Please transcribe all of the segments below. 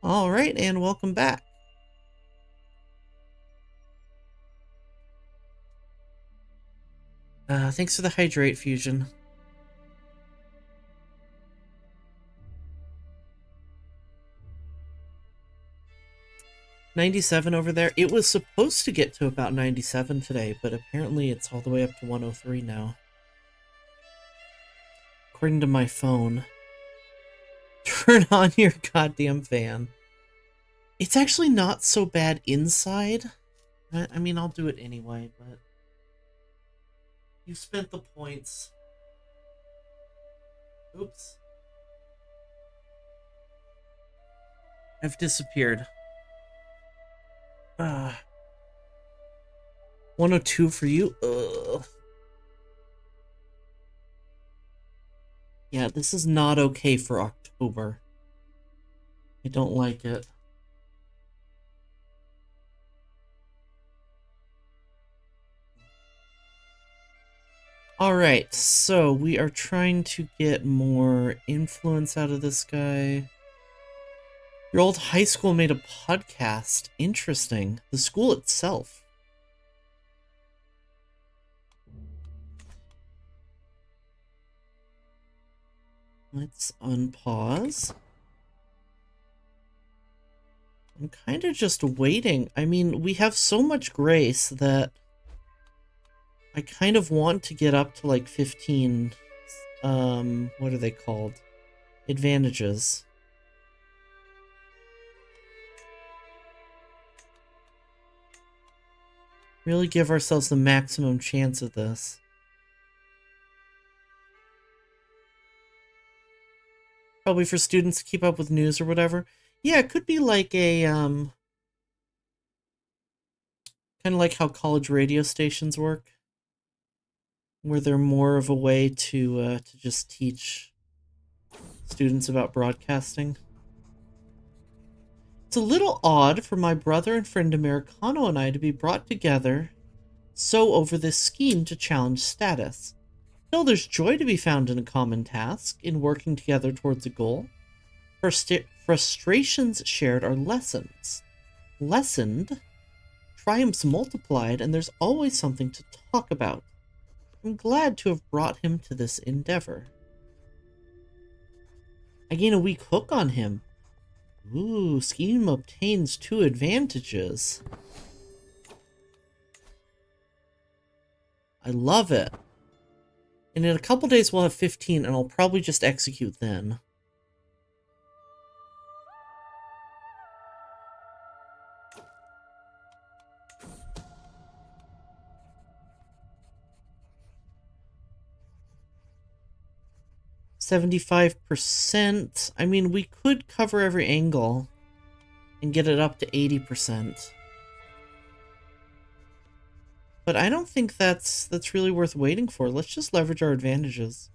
All right, and welcome back. Thanks for the hydrate fusion. $97 over there. It was supposed to get to about 97 today, but apparently it's all the way up to 103 now. According to my phone. Turn on your goddamn fan. It's actually not so bad inside. I mean, I'll do it anyway, but... You spent the points. Oops. I've disappeared. 102 for you? Ugh. Yeah, this is not okay for October. I don't like it. Alright, so we are trying to get more influence out of this guy. Your old high school made a podcast. Interesting. The school itself. Let's unpause. I'm kind of just waiting. I mean, we have so much grace that I kind of want to get up to like 15, what are they called? Advantages. Really give ourselves the maximum chance of this. Probably for students to keep up with news or whatever. Yeah, it could be like a, kind of like how college radio stations work. Where they're more of a way to just teach students about broadcasting. It's a little odd for my brother and friend Americano and I to be brought together so over this scheme to challenge status. Still, there's joy to be found in a common task, in working together towards a goal. Frustrations shared are lessons. Lessened, triumphs multiplied, and there's always something to talk about. I'm glad to have brought him to this endeavor. I gain a weak hook on him. Ooh, scheme obtains 2 advantages. I love it. And in a couple days we'll have 15, and I'll probably just execute then. %. I mean, we could cover every angle and get it up to 80%. But I don't think that's really worth waiting for. Let's just leverage our advantages.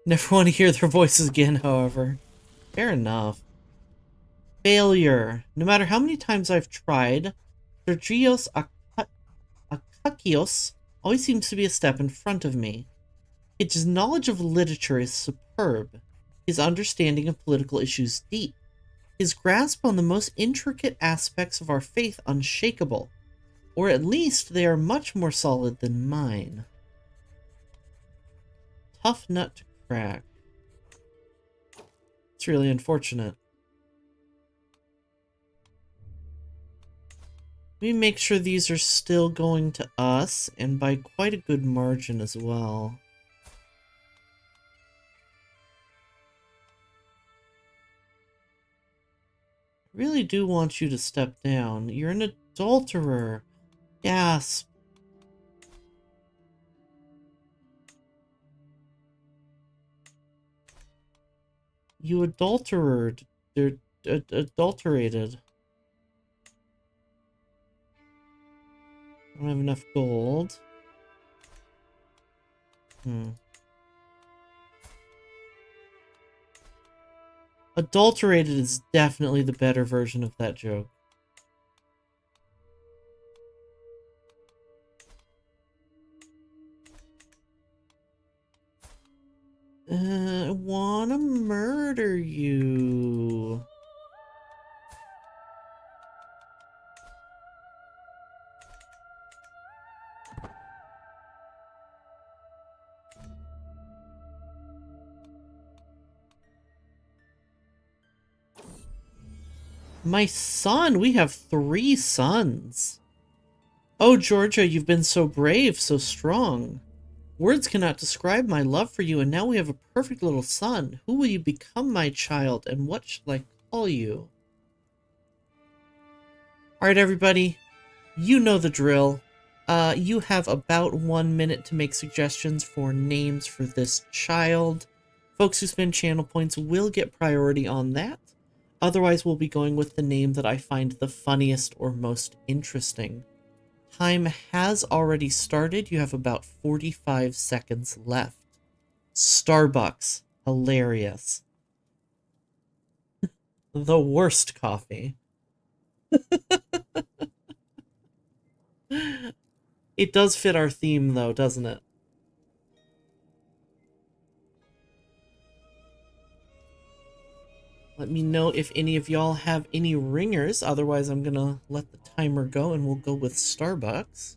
Never want to hear their voices again, however. Fair enough. Failure. No matter how many times I've tried, Sergios Akakios always seems to be a step in front of me. His knowledge of literature is superb. His understanding of political issues deep. His grasp on the most intricate aspects of our faith unshakable. Or at least they are much more solid than mine. Tough nut to crack. It's really unfortunate. Let me make sure these are still going to us, and by quite a good margin as well. I really do want you to step down. You're an adulterer. Gasp. You adulterated. They're adulterated. I don't have enough gold. Adulterated is definitely the better version of that joke. I wanna murder you. My son, we have 3 sons. Oh, Georgia, you've been so brave, so strong. Words cannot describe my love for you, and now we have a perfect little son. Who will you become, my child, and what shall I call you? Alright, everybody, you know the drill. You have about 1 minute to make suggestions for names for this child. Folks who spend channel points will get priority on that. Otherwise, we'll be going with the name that I find the funniest or most interesting. Time has already started. You have about 45 seconds left. Starbucks. Hilarious. The worst coffee. It does fit our theme, though, doesn't it? Let me know if any of y'all have any ringers. Otherwise, I'm gonna let the timer go and we'll go with Starbucks.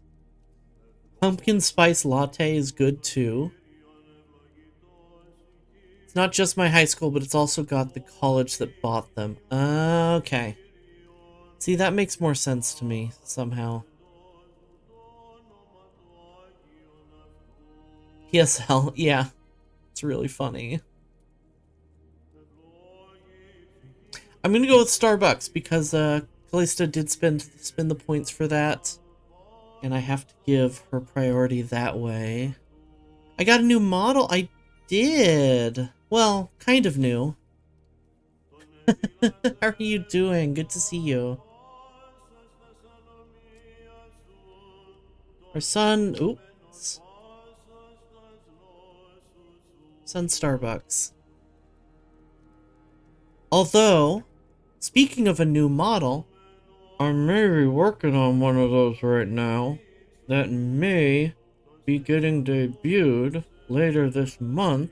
Pumpkin spice latte is good too. It's not just my high school, but it's also got the college that bought them. Okay. See, that makes more sense to me, somehow. PSL, yeah. It's really funny. I'm gonna go with Starbucks because Callista did spend the points for that. And I have to give her priority that way. I got a new model. I did. Well, kind of new. How are you doing? Good to see you. Our son, oops. Son Starbucks. Although, speaking of a new model, I may be working on one of those right now that may be getting debuted later this month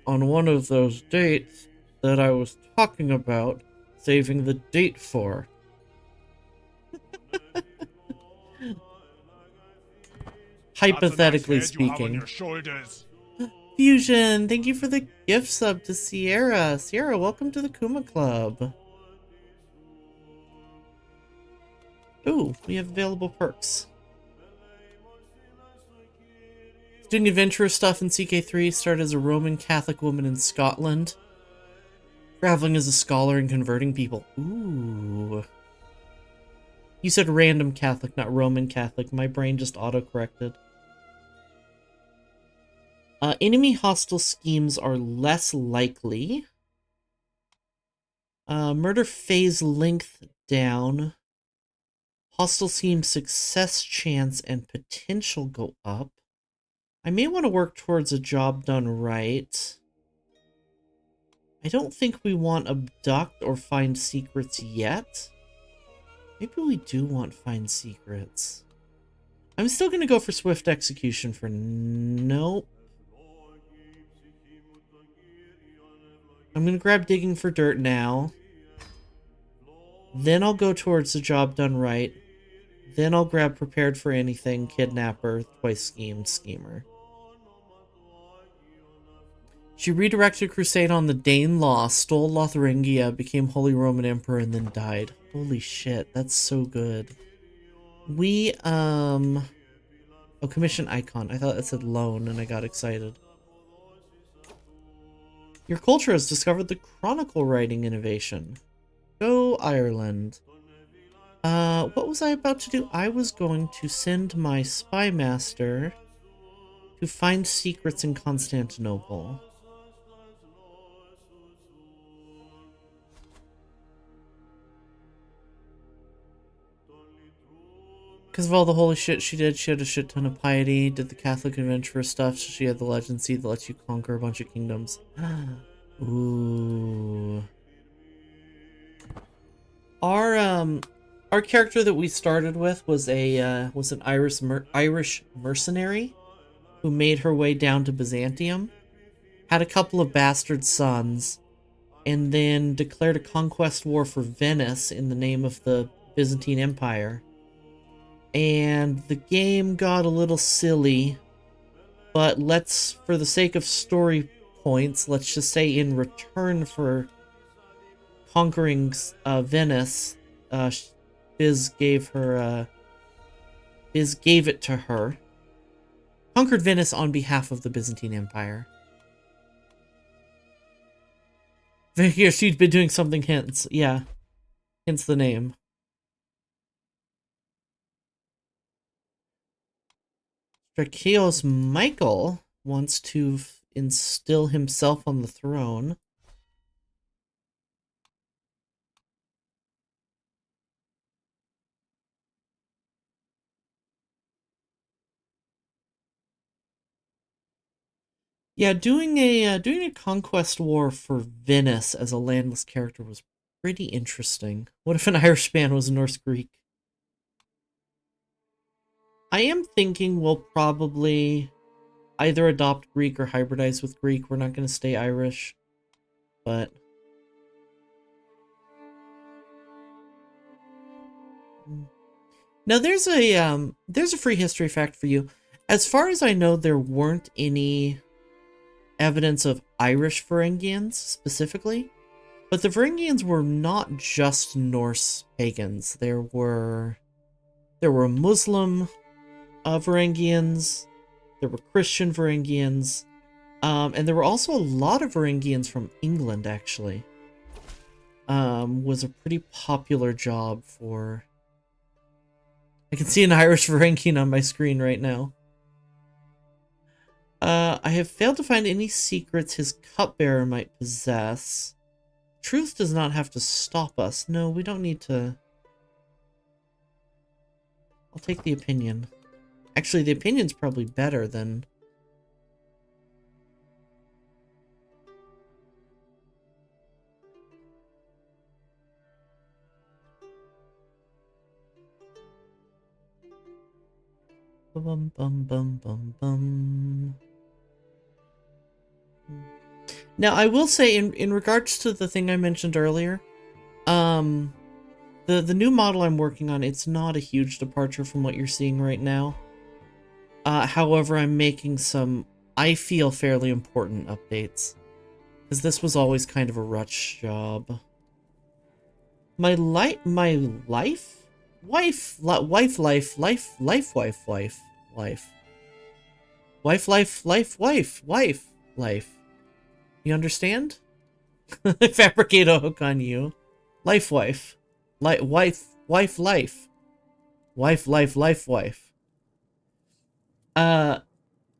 on one of those dates that I was talking about saving the date for. Hypothetically speaking. Fusion, thank you for the gift sub to Sierra. Sierra, welcome to the Kuma Club. Ooh, we have available perks. Doing adventurous stuff in CK3, started as a Roman Catholic woman in Scotland. Traveling as a scholar and converting people. Ooh. You said random Catholic, not Roman Catholic. My brain just auto-corrected. Enemy hostile schemes are less likely. Murder phase length down. Hostile scheme success chance and potential go up. I may want to work towards a job done right. I don't think we want abduct or find secrets yet. Maybe we do want find secrets. I'm still going to go for swift execution for nope. I'm going to grab digging for dirt now. Then I'll go towards the job done right. Then I'll grab prepared for anything, kidnapper, twice schemed, schemer. She redirected a crusade on the Danelaw, stole Lotharingia, became Holy Roman Emperor, and then died. Holy shit, that's so good. We, oh, commission icon. I thought it said loan, and I got excited. Your culture has discovered the chronicle writing innovation. Go Ireland. What was I about to do? I was going to send my spy master to find secrets in Constantinople. Because of all the holy shit she did, she had a shit ton of piety, did the Catholic adventurer stuff, so she had the legend seed that lets you conquer a bunch of kingdoms. Ooh. Our character that we started with was an Irish mercenary who made her way down to Byzantium. had a couple of bastard sons, and then declared a conquest war for Venice in the name of the Byzantine Empire. And the game got a little silly, but let's, for the sake of story points, let's just say in return for conquering Venice, Biz gave it to her. Conquered Venice on behalf of the Byzantine Empire. Here, she'd been doing something hence, yeah. Hence the name. Drakeos Michael wants to instill himself on the throne. Yeah, doing a conquest war for Venice as a landless character was pretty interesting. What if an Irishman was Norse Greek? I am thinking we'll probably either adopt Greek or hybridize with Greek. We're not going to stay Irish, but now there's a free history fact for you. As far as I know, there weren't any evidence of Irish Varangians specifically, but the Varangians were not just Norse pagans. There were Muslim Varangians, there were Christian Varangians, and there were also a lot of Varangians from England, actually. Was a pretty popular job for... I can see an Irish Varangian on my screen right now. I have failed to find any secrets his cupbearer might possess. Truth does not have to stop us. No, we don't need to... I'll take the opinion. Actually, the opinion's probably better than... Bum bum bum bum bum. Now, I will say, in regards to the thing I mentioned earlier, the new model I'm working on, it's not a huge departure from what you're seeing right now. However, I'm making some, I feel, fairly important updates. Because this was always kind of a rush job. My life? Wife, life. You understand? Fabricate a hook on you. Life.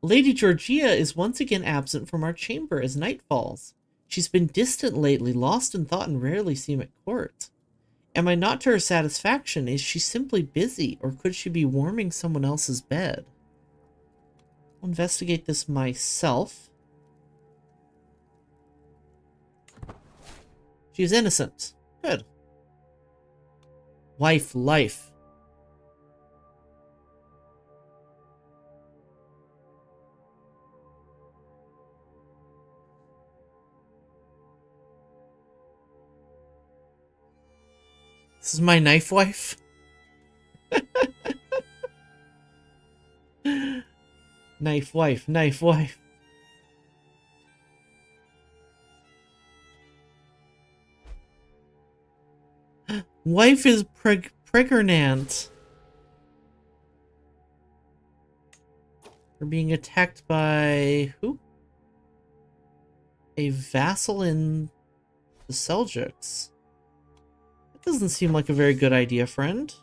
Lady Georgia is once again absent from our chamber as night falls. She's been distant lately, lost in thought, and rarely seen at court. Am I not to her satisfaction? Is she simply busy, or could she be warming someone else's bed? I'll investigate this myself. She's innocent. Good. Life. This is my knife wife? Knife wife. Wife is pregnant. We're being attacked by who? A vassal in the Seljuks. That doesn't seem like a very good idea, friend.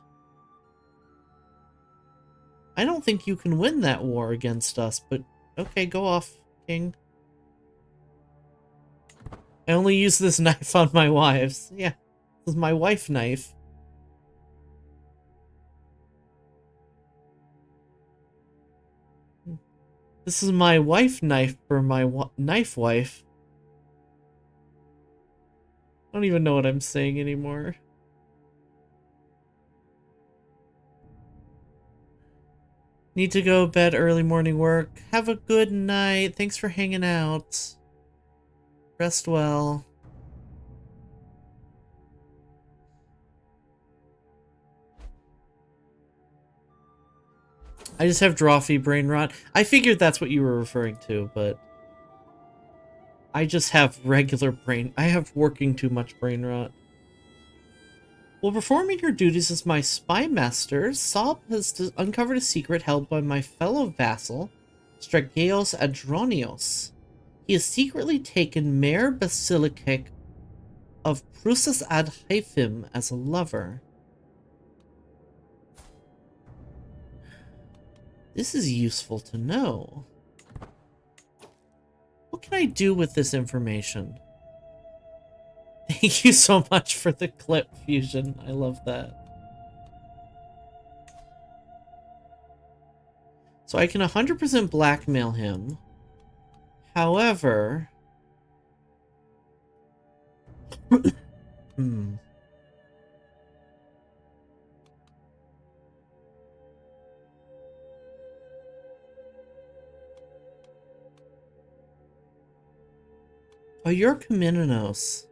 I don't think you can win that war against us, but okay, go off, king. I only use this knife on my wives. Yeah, this is my wife knife. This is my wife knife for my knife wife. I don't even know what I'm saying anymore. Need to go bed, early morning work. Have a good night. Thanks for hanging out. Rest well. I just have drophy brain rot. I figured that's what you were referring to, but I just have regular brain. I have working too much brain rot. While performing her duties as my spy master, Saab has uncovered a secret held by my fellow vassal, Strageos Adronios. He has secretly taken Mayor Basilicek of Prusas ad Haifim as a lover. This is useful to know. What can I do with this information? Thank you so much for the clip, Fusion. I love that. So I can 100% blackmail him. However... Oh, you're Kamininos.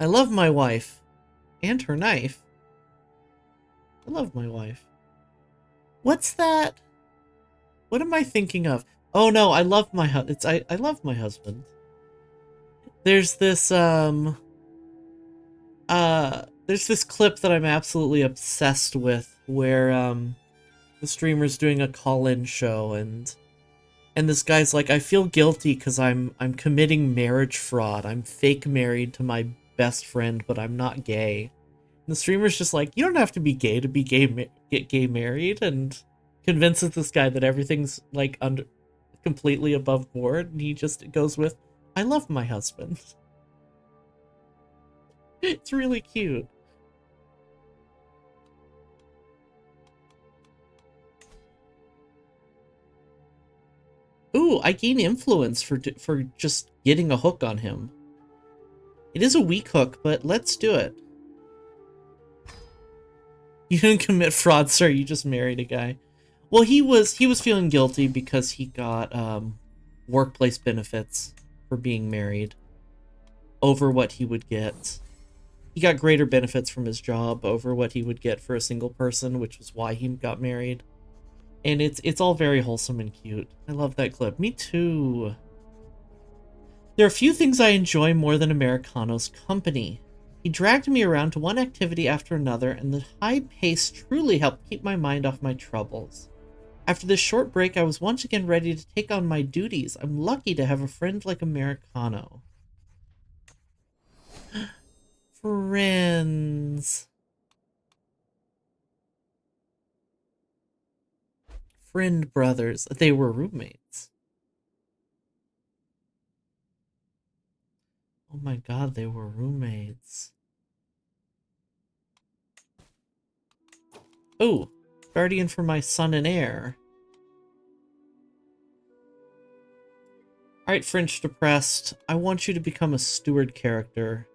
I love my wife. And her knife. I love my wife. What's that? What am I thinking of? Oh no, I love my I love my husband. There's this there's this clip that I'm absolutely obsessed with where the streamer's doing a call-in show and this guy's like, I feel guilty because I'm committing marriage fraud. I'm fake married to my best friend, but I'm not gay. And the streamer's just like, you don't have to be gay to be get gay married, and convinces this guy that everything's like completely above board, and he just goes with, I love my husband. It's really cute. Ooh, I gain influence for just getting a hook on him. It is a weak hook, but let's do it. You didn't commit fraud, sir. You just married a guy. Well, he was feeling guilty because he got workplace benefits for being married over what he would get. He got greater benefits from his job over what he would get for a single person, which was why he got married. And it's all very wholesome and cute. I love that clip. Me too. There are few things I enjoy more than Americano's company. He dragged me around to one activity after another, and the high pace truly helped keep my mind off my troubles. After this short break, I was once again ready to take on my duties. I'm lucky to have a friend like Americano. Friends. Friend brothers. They were roommates. Oh my god, they were roommates. Oh, guardian for my son and heir. Alright, French Depressed. I want you to become a steward character.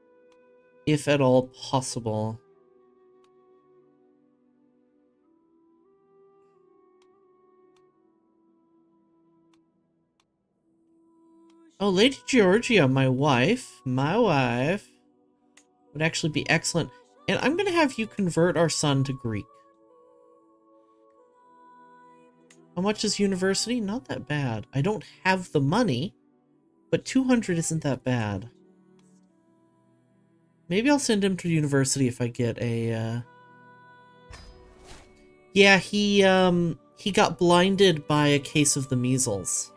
If at all possible. Oh, Lady Georgia, my wife, would actually be excellent. And I'm going to have you convert our son to Greek. How much is university? Not that bad. I don't have the money, but 200 isn't that bad. Maybe I'll send him to university if I get a, Yeah, he got blinded by a case of the measles.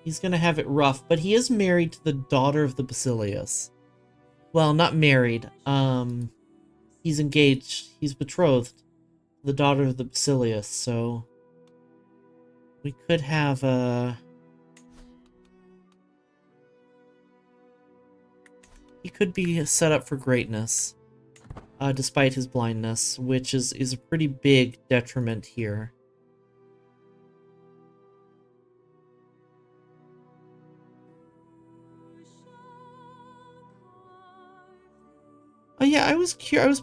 He's gonna have it rough, but he is married to the daughter of the Basilius. Well, not married. He's engaged. He's betrothed to the daughter of the Basilius, so we could have he could be set up for greatness, despite his blindness, which is a pretty big detriment here. Oh yeah, I was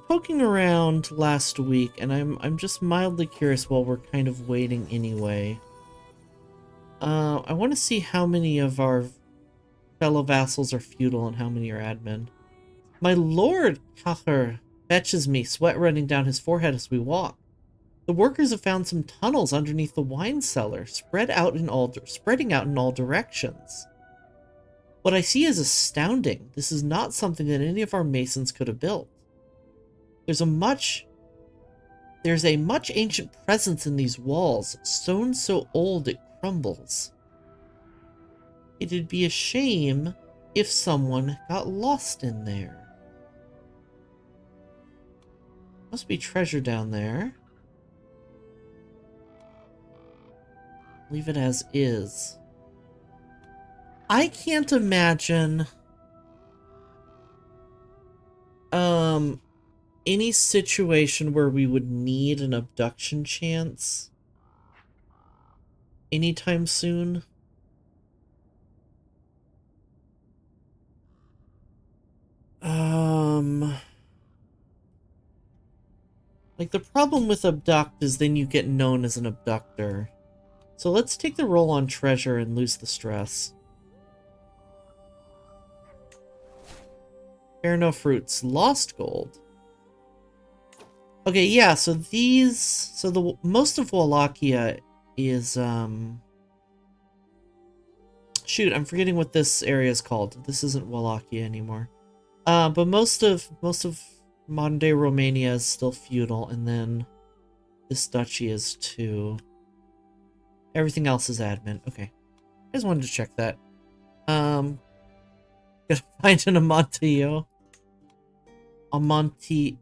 poking around last week, and I'm just mildly curious while we're kind of waiting anyway. I want to see how many of our fellow vassals are feudal and how many are admin. My lord, Kacher, fetches me, sweat running down his forehead as we walk. The workers have found some tunnels underneath the wine cellar, spreading out in all directions. What I see is astounding. This is not something that any of our masons could have built. There's a much ancient presence in these walls, stone so old it crumbles. It'd be a shame if someone got lost in there. Must be treasure down there. Leave it as is. I can't imagine any situation where we would need an abduction chance anytime soon. Like, the problem with abduct is then you get known as an abductor. So let's take the roll on treasure and lose the stress. Bear no fruits. Lost gold. Okay, yeah, so most of Wallachia is, shoot, I'm forgetting what this area is called. This isn't Wallachia anymore. But most of modern-day Romania is still feudal, and then this duchy is too. Everything else is admin. Okay. I just wanted to check that. Gotta find an Amontillado. Amontillado?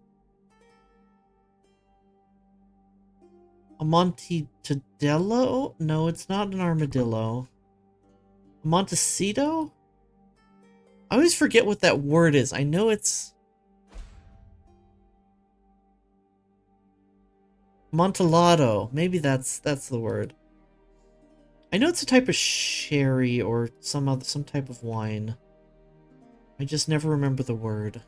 No, it's not an armadillo. Montecito? I always forget what that word is. I know it's Montellado. Maybe that's the word. I know it's a type of sherry or some type of wine. I just never remember the word.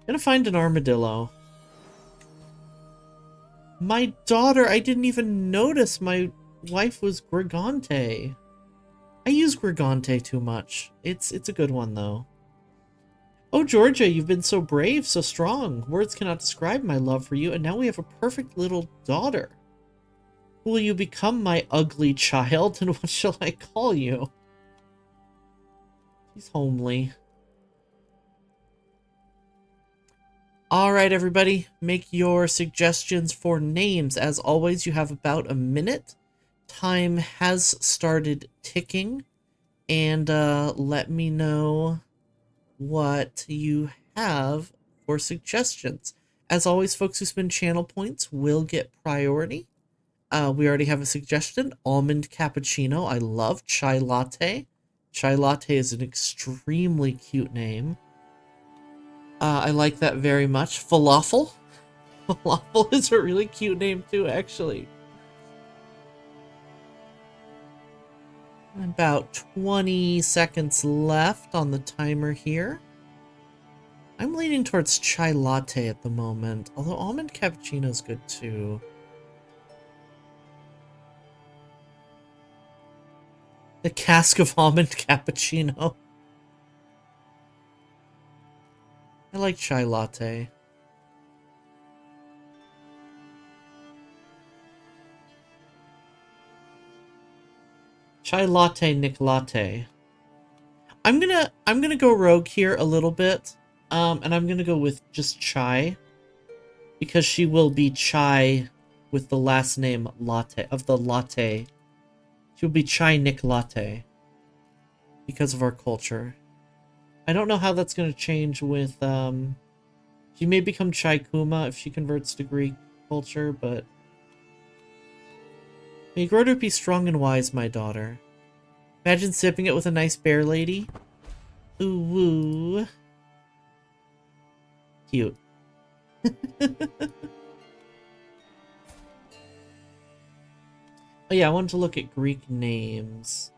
Gonna find an armadillo. My daughter, I didn't even notice my wife was Gregante. I use Gregante too much. It's a good one though. Oh, Georgia, you've been so brave, so strong. Words cannot describe my love for you, and now we have a perfect little daughter. Who will you become, my ugly child, and what shall I call you? She's homely. Alright, everybody, make your suggestions for names. As always, you have about a minute. Time has started ticking, and let me know what you have for suggestions. As always, folks who spend channel points will get priority. We already have a suggestion, almond cappuccino. I love chai latte. Chai latte is an extremely cute name. I like that very much. Falafel. Falafel is a really cute name too, actually. About 20 seconds left on the timer here. I'm leaning towards chai latte at the moment, although almond cappuccino is good too. The cask of almond cappuccino. I like chai latte. Chai latte, Nick latte. I'm gonna go rogue here a little bit, and I'm gonna go with just chai, because she will be chai with the last name latte of the latte. She'll be chai Nick latte because of our culture. I don't know how that's gonna change with she may become chai kuma if she converts to Greek culture, but may you grow to be strong and wise, my daughter. Imagine sipping it with a nice bear lady. Ooh, woo. Cute. Oh yeah, I wanted to look at Greek names.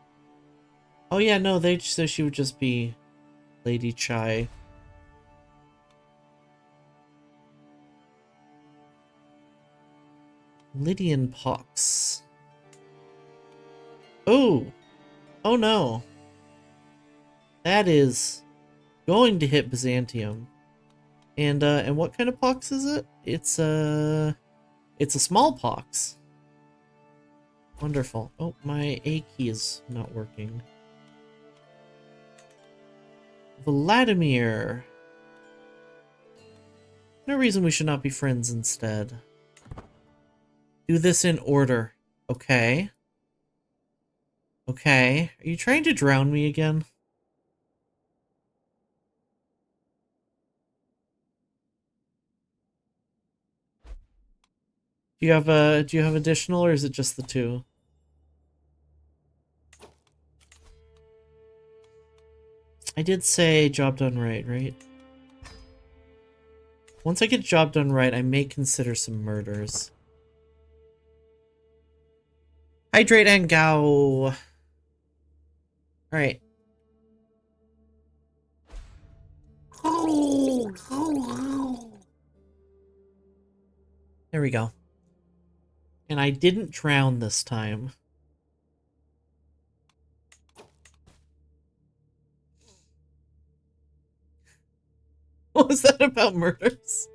Oh yeah, no, they said she would just be Lady Chai. Lydian pox. Oh! Oh no. That is going to hit Byzantium. And what kind of pox is it? It's a smallpox. Wonderful. Oh, my A key is not working. Vladimir. No reason we should not be friends instead. Do this in order. Okay. Okay. Are you trying to drown me again? Do you have additional, or is it just the two? I did say job done right, right? Once I get job done right, I may consider some murders. Hydrate and go. Alright. There we go. And I didn't drown this time. What was that about murders?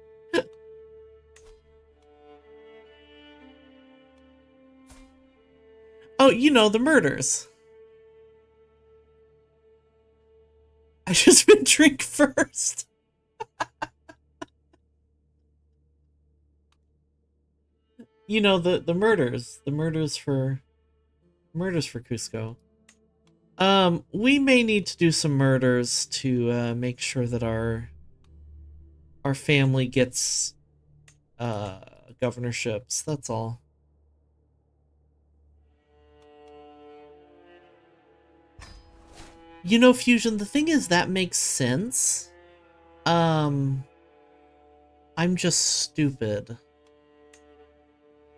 Oh, you know, the murders. I just been drink first. You know, the murders. The murders for Cusco. We may need to do some murders to make sure that our family gets governorships. That's all. You know, Fusion, the thing is that makes sense. I'm just stupid.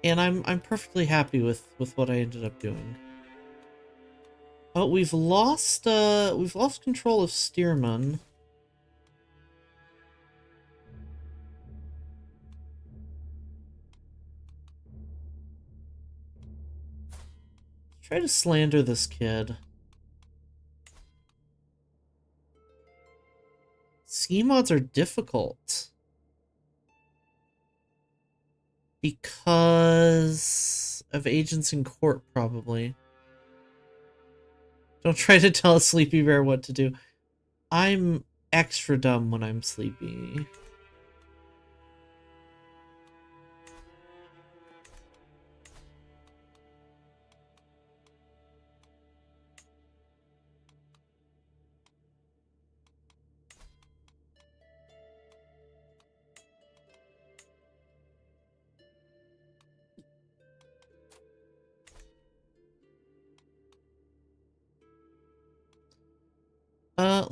And I'm perfectly happy with what I ended up doing. Oh, we've lost control of Stearman. Try to slander this kid. Ski mods are difficult. Because of agents in court, probably. Don't try to tell a sleepy bear what to do. I'm extra dumb when I'm sleepy.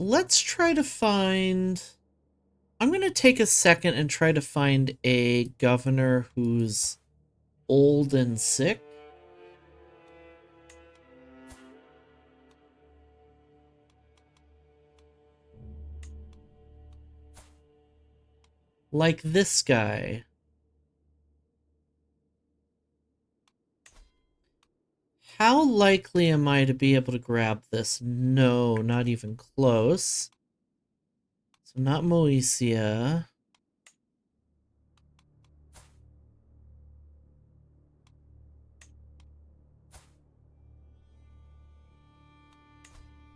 Let's try to find... I'm gonna take a second and try to find a governor who's old and sick. Like this guy. How likely am I to be able to grab this? No, not even close. So not Moesia.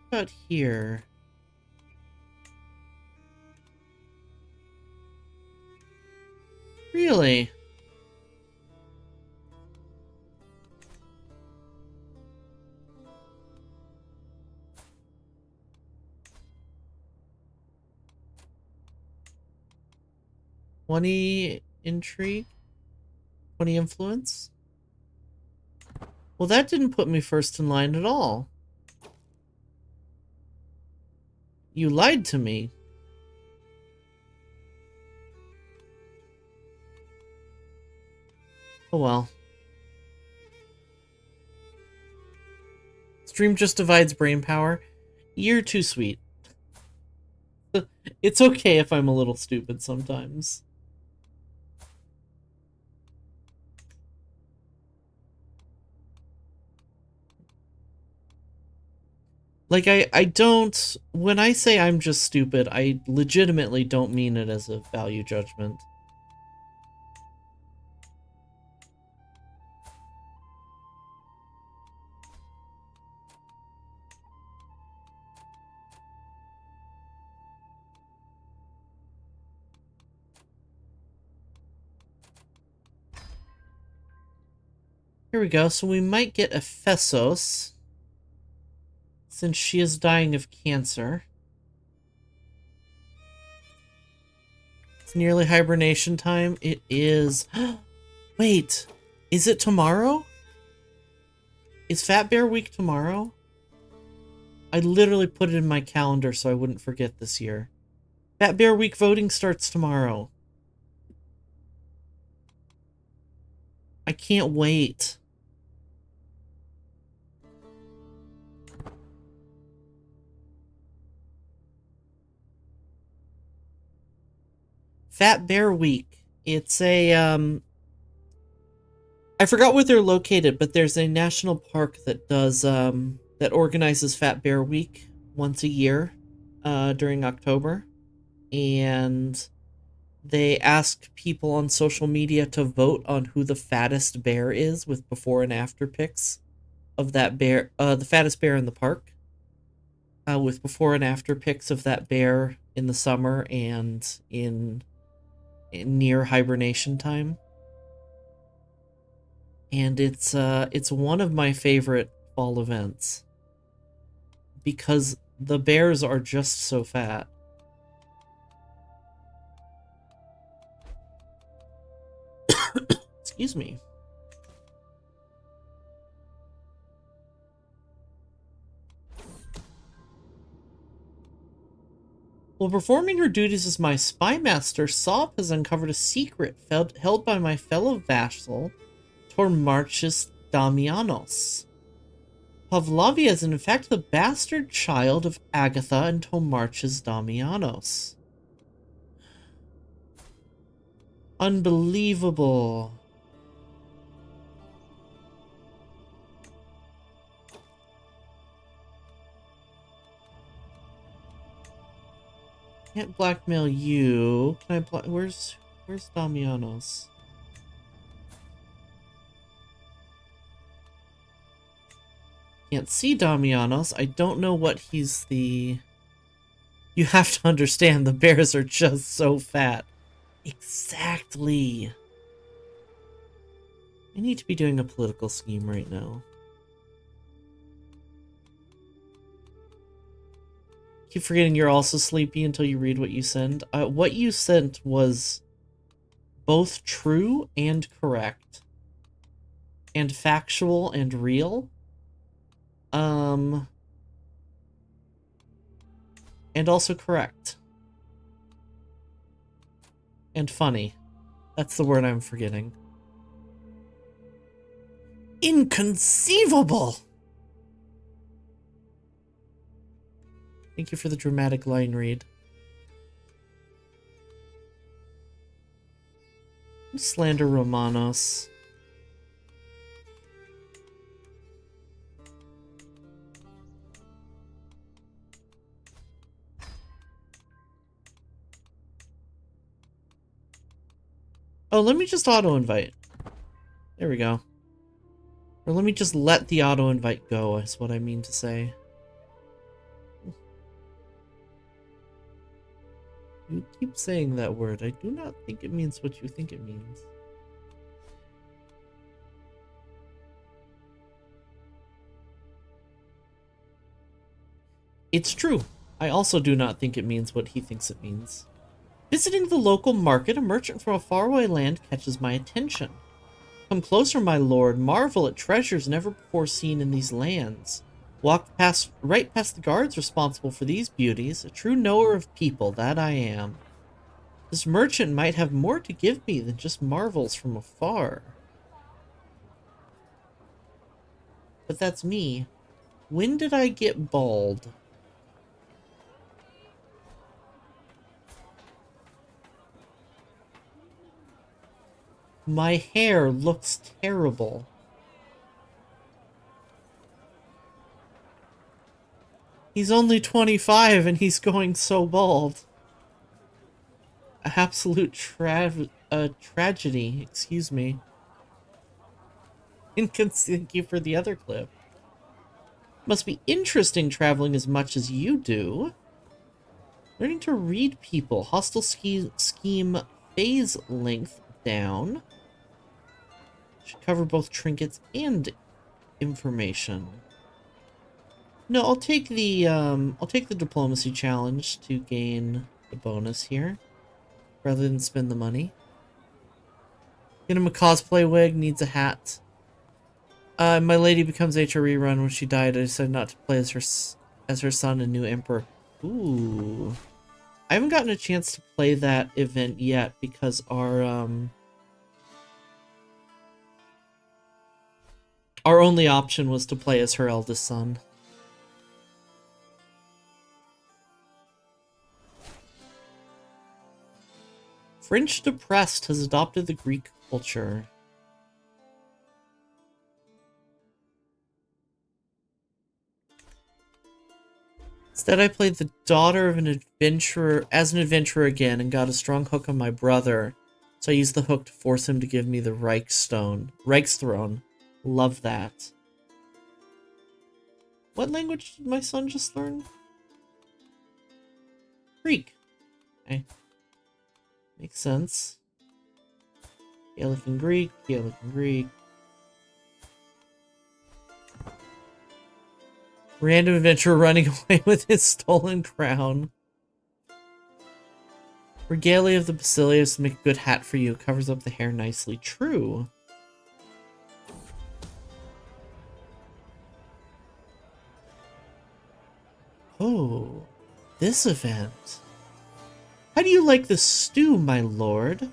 What about here? Really? $20 intrigue? 20 influence? Well, that didn't put me first in line at all. You lied to me. Oh well. Stream just divides brain power. You're too sweet. It's okay if I'm a little stupid sometimes. Like, I don't... When I say I'm just stupid, I legitimately don't mean it as a value judgment. Here we go. So we might get Ephesos, since she is dying of cancer. It's nearly hibernation time. It is... Wait, is it tomorrow? Is Fat Bear Week tomorrow? I literally put it in my calendar so I wouldn't forget this year. Fat Bear Week voting starts tomorrow. I can't wait. Fat Bear Week. It's a, I forgot where they're located, but there's a national park that does, that organizes Fat Bear Week once a year, during October. And they ask people on social media to vote on who the fattest bear is with before and after pics of that bear, the fattest bear in the park, with before and after pics of that bear in the summer and in near hibernation time. And it's one of my favorite fall events because the bears are just so fat. Excuse me. While performing her duties as my spy master, Sop has uncovered a secret held by my fellow vassal, Tormarchus Damianos. Pavlovia is in fact the bastard child of Agatha and Tormarchus Damianos. Unbelievable. Can't blackmail you. Can I where's Damianos? Can't see Damianos. I don't know what he's the... You have to understand, the bears are just so fat. Exactly. I need to be doing a political scheme right now. Keep forgetting you're also sleepy until you read what you send. What you sent was both true and correct. And factual and real. And also correct. And funny. That's the word I'm forgetting. Inconceivable! Thank you for the dramatic line read. Slander Romanos. Oh, let me just auto-invite. There we go. Or let me just let the auto-invite go, is what I mean to say. You keep saying that word. I do not think it means what you think it means. It's true. I also do not think it means what he thinks it means. Visiting the local market, a merchant from a faraway land catches my attention. Come closer, my lord. Marvel at treasures never before seen in these lands. Walk right past the guards responsible for these beauties. A true knower of people, that I am. This merchant might have more to give me than just marvels from afar. But that's me. When did I get bald? My hair looks terrible. He's only 25 and he's going so bald. Absolute tragedy, excuse me. Thank you for the other clip. Must be interesting traveling as much as you do. Learning to read people. Hostile scheme phase length down. Should cover both trinkets and information. No, I'll take the diplomacy challenge to gain the bonus here, rather than spend the money. Get him a cosplay wig, needs a hat. My lady becomes HRE run when she died. I decided not to play as her son and new emperor. Ooh. I haven't gotten a chance to play that event yet because our only option was to play as her eldest son. French Depressed has adopted the Greek culture. Instead, I played the daughter of an adventurer as an adventurer again and got a strong hook on my brother. So I used the hook to force him to give me the Reichsthrone. Love that. What language did my son just learn? Greek. Okay. Makes sense. Gaelic and Greek, Gaelic and Greek. Random adventurer running away with his stolen crown. Regalia of the Basilius make a good hat for you. Covers up the hair nicely. True. Oh, this event. How do you like the stew, my lord?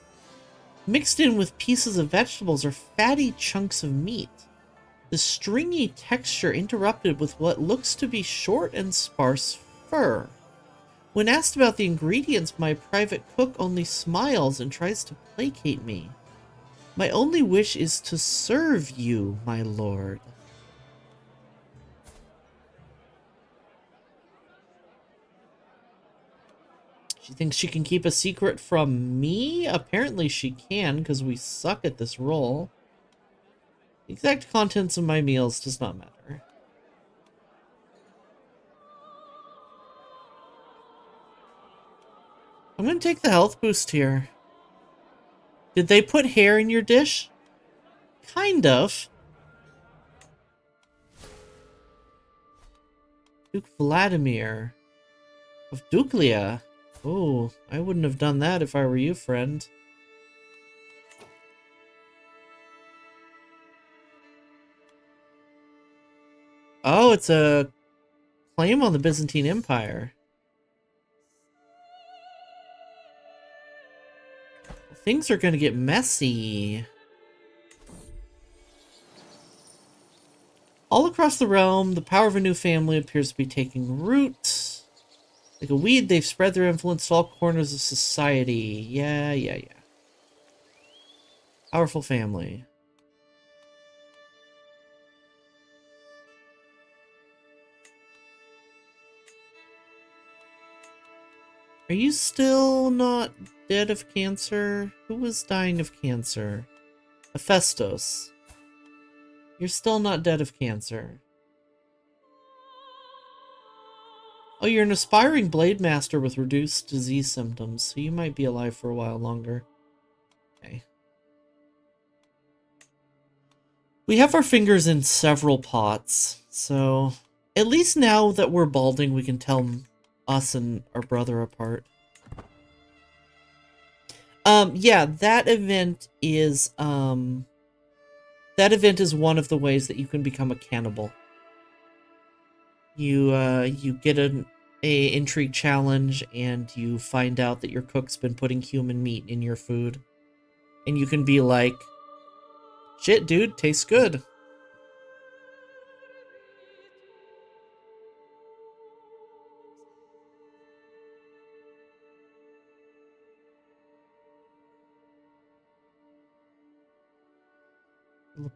Mixed in with pieces of vegetables or fatty chunks of meat. The stringy texture interrupted with what looks to be short and sparse fur. When asked about the ingredients, my private cook only smiles and tries to placate me. My only wish is to serve you, my lord. She thinks she can keep a secret from me? Apparently she can, because we suck at this role. The exact contents of my meals does not matter. I'm gonna take the health boost here. Did they put hair in your dish? Kind of. Duke Vladimir of Duklia. Oh, I wouldn't have done that if I were you, friend. Oh, it's a claim on the Byzantine Empire. Things are going to get messy. All across the realm, the power of a new family appears to be taking root. Like a weed, they've spread their influence to all corners of society. Yeah. Powerful family. Are you still not dead of cancer? Who was dying of cancer? Hephaestus. You're still not dead of cancer. Oh, you're an aspiring blade master with reduced disease symptoms, so you might be alive for a while longer. Okay. We have our fingers in several pots, so at least now that we're balding, we can tell us and our brother apart. Yeah, that event is one of the ways that you can become a cannibal. You get an intrigue challenge, and you find out that your cook's been putting human meat in your food, and you can be like, "Shit, dude, tastes good."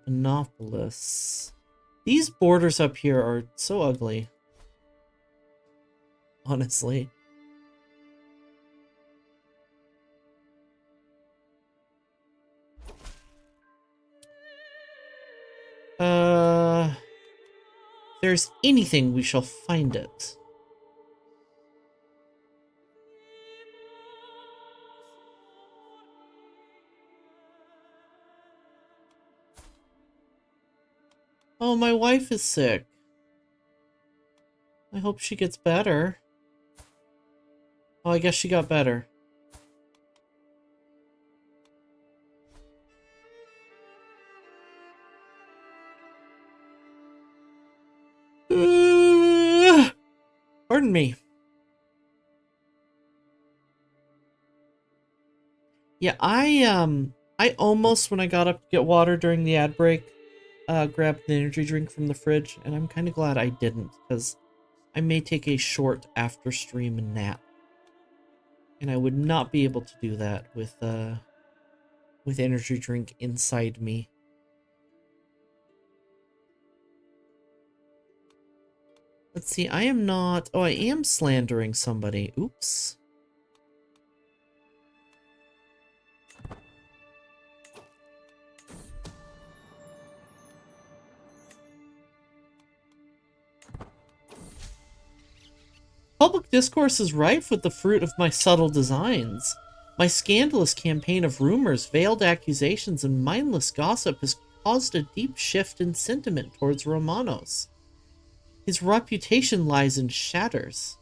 Monopolis. These borders up here are so ugly. honestly. If there's anything, we shall find it. Oh, my wife is sick. I hope she gets better. Oh, I guess she got better. Pardon me. Yeah, I almost, when I got up to get water during the ad break, grabbed the energy drink from the fridge, and I'm kind of glad I didn't, because I may take a short after-stream nap. And I would not be able to do that with energy drink inside me. Let's see, I am not... Oh, I am slandering somebody. Oops. Public discourse is rife with the fruit of my subtle designs. My scandalous campaign of rumors, veiled accusations, and mindless gossip has caused a deep shift in sentiment towards Romanos. His reputation lies in shatters.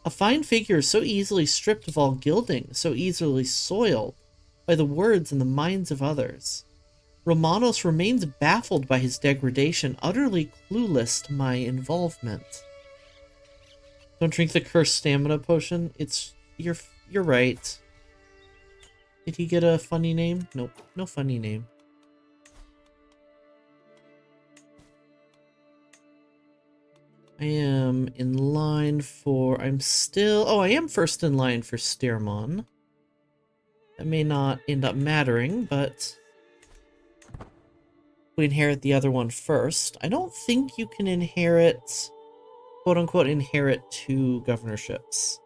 A fine figure so easily stripped of all gilding, so easily soiled by the words and the minds of others. Romanos remains baffled by his degradation, utterly clueless to my involvement. Don't drink the cursed stamina potion. You're right. Did he get a funny name? Nope, no funny name. I am in line for... I am first in line for Stearmon. That may not end up mattering, but we inherit the other one first. I don't think you can inherit, quote-unquote, inherit 2 governorships.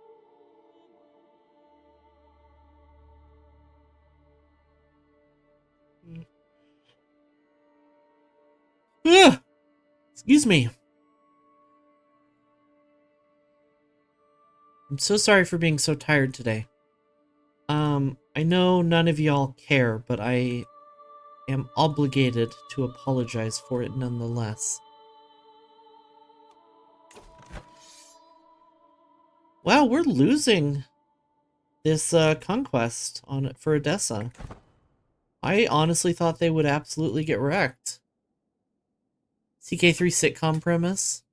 Ugh! Excuse me. I'm so sorry for being so tired today. I know none of y'all care, but I am obligated to apologize for it nonetheless. Wow, we're losing this conquest for Edessa. I honestly thought they would absolutely get wrecked. CK3 sitcom premise.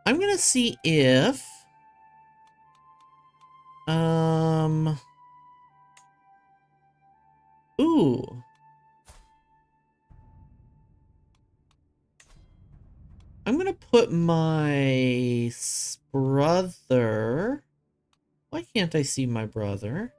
I'm gonna see if... Ooh. I'm gonna put my brother... Why can't I see my brother?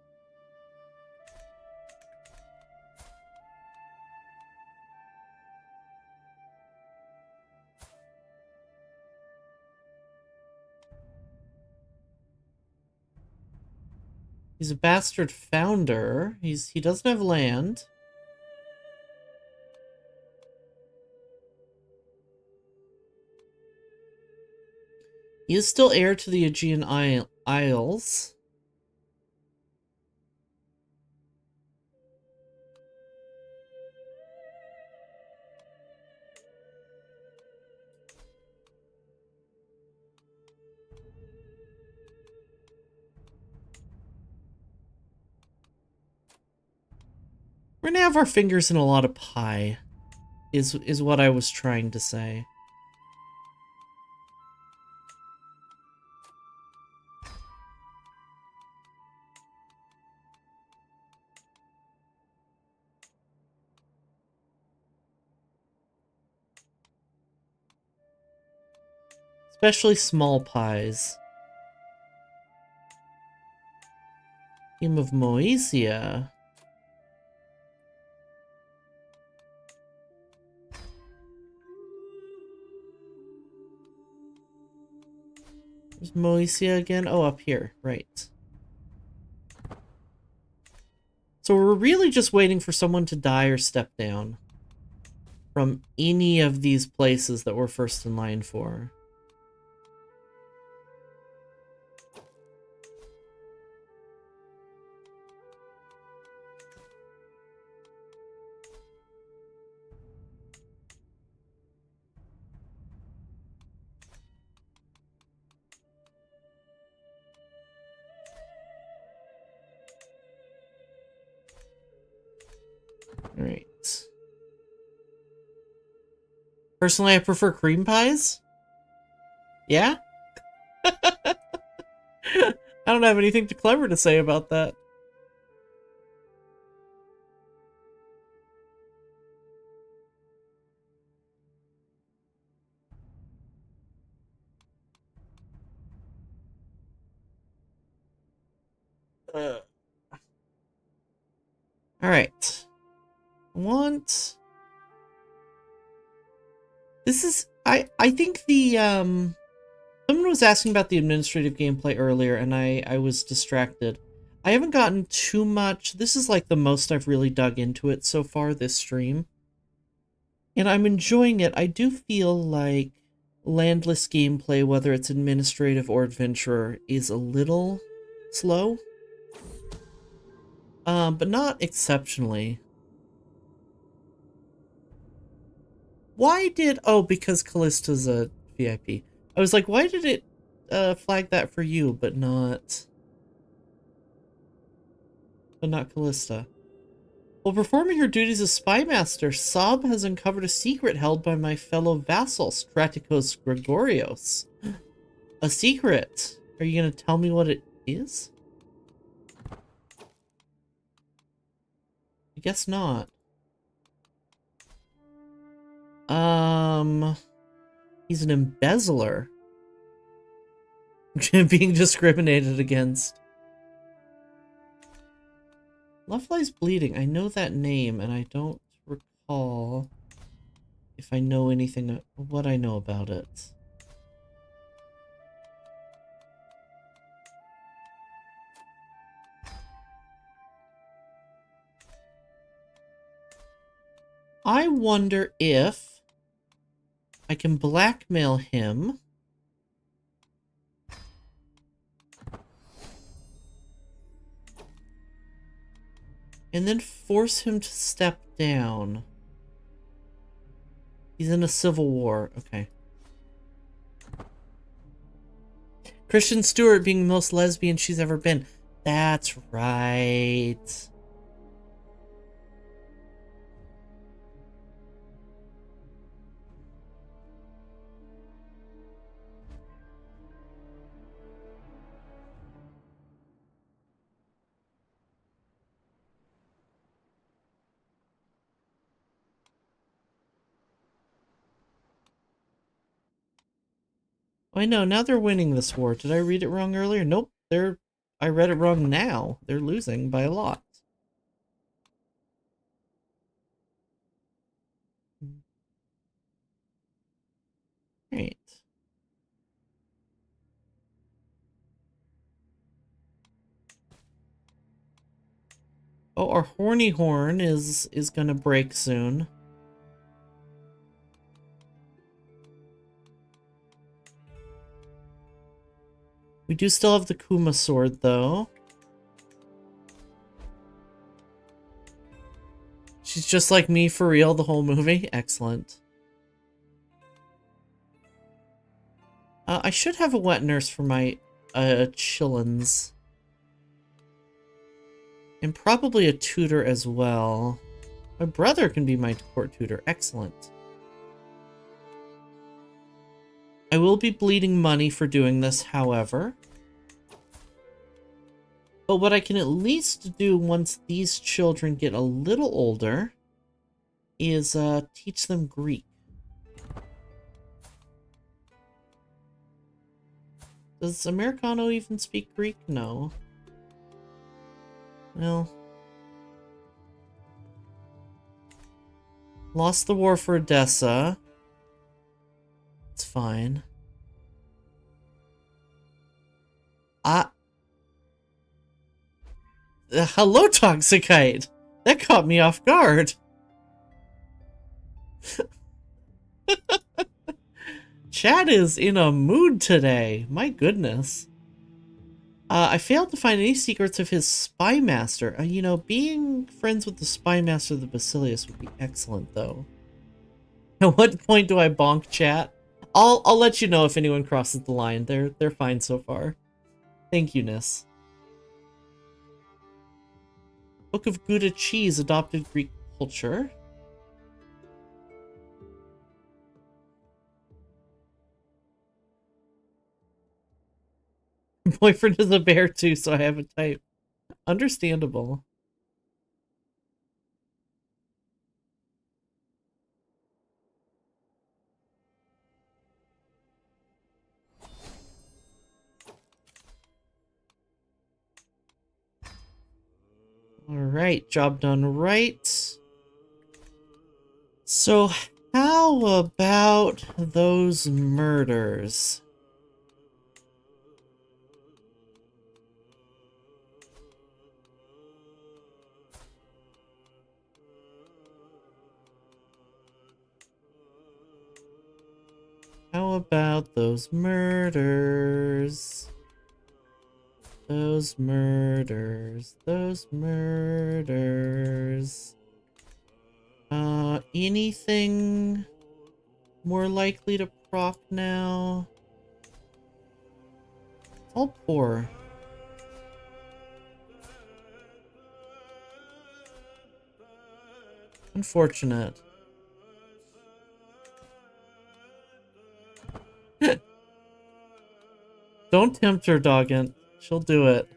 He's a bastard founder. He doesn't have land. He is still heir to the Aegean Isles. We're gonna have our fingers in a lot of pie, is what I was trying to say. Especially small pies. Team of Moesia. Where's Moesia again? Oh, up here. Right. So we're really just waiting for someone to die or step down from any of these places that we're first in line for. All right. Personally, I prefer cream pies. Yeah? I don't have anything too clever to say about that. All right. This is I think the someone was asking about the administrative gameplay earlier and I was distracted. I haven't gotten too much. This is like the most I've really dug into it so far this stream. And I'm enjoying it. I do feel like landless gameplay, whether it's administrative or adventurer, is a little slow. But not exceptionally. Why did... Oh, because Callista's a VIP. I was like, why did it flag that for you, but not Callista? While performing her duties as spy master, Sob has uncovered a secret held by my fellow vassal, Straticos Gregorios. A secret? Are you going to tell me what it is? I guess not. He's an embezzler. Being discriminated against. Lovely's Bleeding. I know that name, and I don't recall if I know anything, what I know about it. I wonder if I can blackmail him and then force him to step down. He's in a civil war. Okay. Kristen Stewart being the most lesbian she's ever been. That's right. I know, now they're winning this war. Did I read it wrong earlier? Nope, I read it wrong now. They're losing by a lot. Right. Oh, our horny horn is gonna break soon. We do still have the Kuma sword, though. She's just like me for real the whole movie. Excellent. I should have a wet nurse for my chillins. And probably a tutor as well. My brother can be my court tutor. Excellent. I will be bleeding money for doing this, however. But what I can at least do once these children get a little older is teach them Greek. Does Americano even speak Greek? No. Well, lost the war for Odessa. It's fine. Hello, Toxicite! That caught me off guard. Chad is in a mood today. My goodness. I failed to find any secrets of his spy master. You know, being friends with the spy master of the Basilius would be excellent, though. At what point do I bonk chat? I'll let you know if anyone crosses the line. They're fine so far. Thank you, Nis. Book of Gouda cheese adopted Greek culture. Boyfriend is a bear too, so I have a type. Understandable. Alright, job done right. So, how about those murders? How about those murders? Those murders. Those murders. Anything more likely to proc now? All poor. Unfortunate. Don't tempt her, Doggin. She'll do it.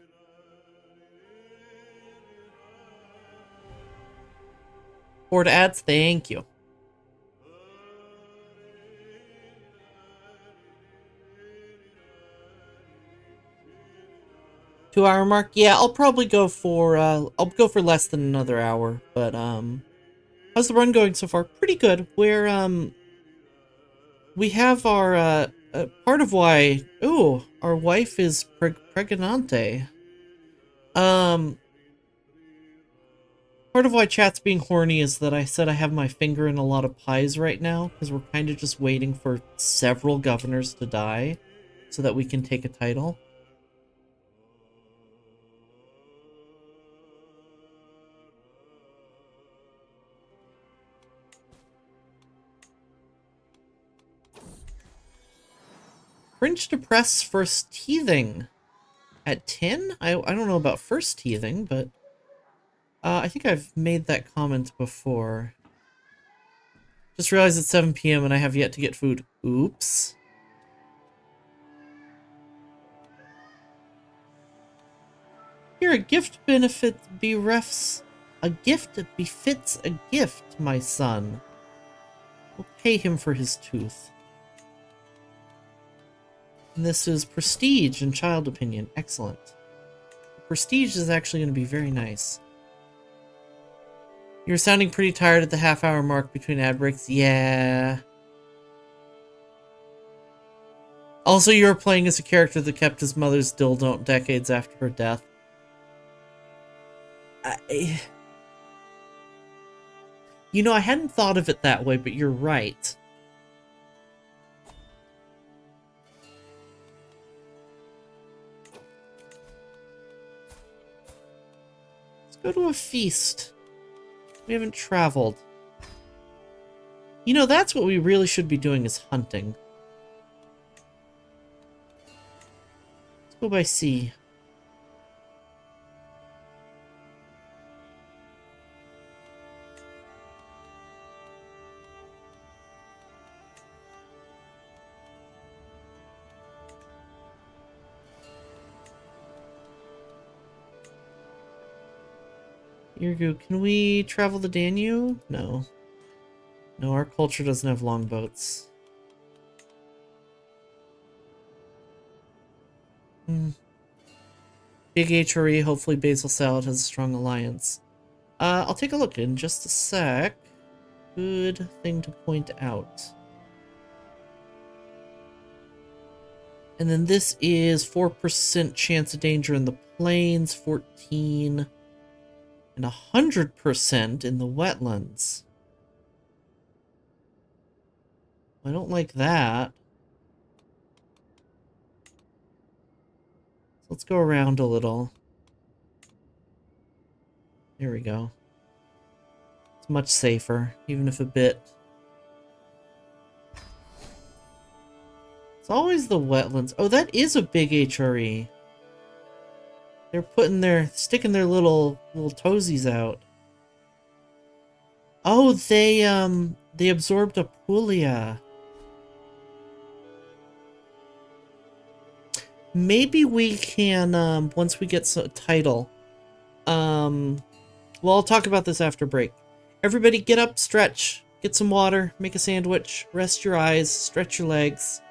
Board ads, thank you. Two-hour mark? Yeah, I'll probably go for less than another hour, but how's the run going so far? Pretty good. We have our part of why our wife is pregnante. Part of why chat's being horny is that I said I have my finger in a lot of pies right now, because we're kind of just waiting for several governors to die so that we can take a title. Fringe to press first teething at 10? I don't know about first teething, but I think I've made that comment before. Just realized it's 7 p.m. and I have yet to get food. Oops. Here, a gift berefs. A gift befits a gift, my son. We'll pay him for his tooth. And this is prestige and child opinion. Excellent. Prestige is actually going to be very nice. You're sounding pretty tired at the half-hour mark between ad breaks. Yeah. Also, you were playing as a character that kept his mother's dildo decades after her death. You know, I hadn't thought of it that way, but you're right. Let's go to a feast. We haven't traveled. You know, that's what we really should be doing, is hunting. Let's go by sea. Irgu, can we travel the Danube? No. No, our culture doesn't have longboats. Big HRE, hopefully Basil Salad has a strong alliance. I'll take a look in just a sec. Good thing to point out. And then this is 4% chance of danger in the plains, 14, and 100% in the wetlands. I don't like that. So let's go around a little. There we go. It's much safer, even if a bit. It's always the wetlands. Oh, that is a big HRE. They're sticking their little toesies out. Oh, they absorbed Apulia. Maybe we can, once we get a title. Well, I'll talk about this after break. Everybody get up, stretch, get some water, make a sandwich, rest your eyes, stretch your legs.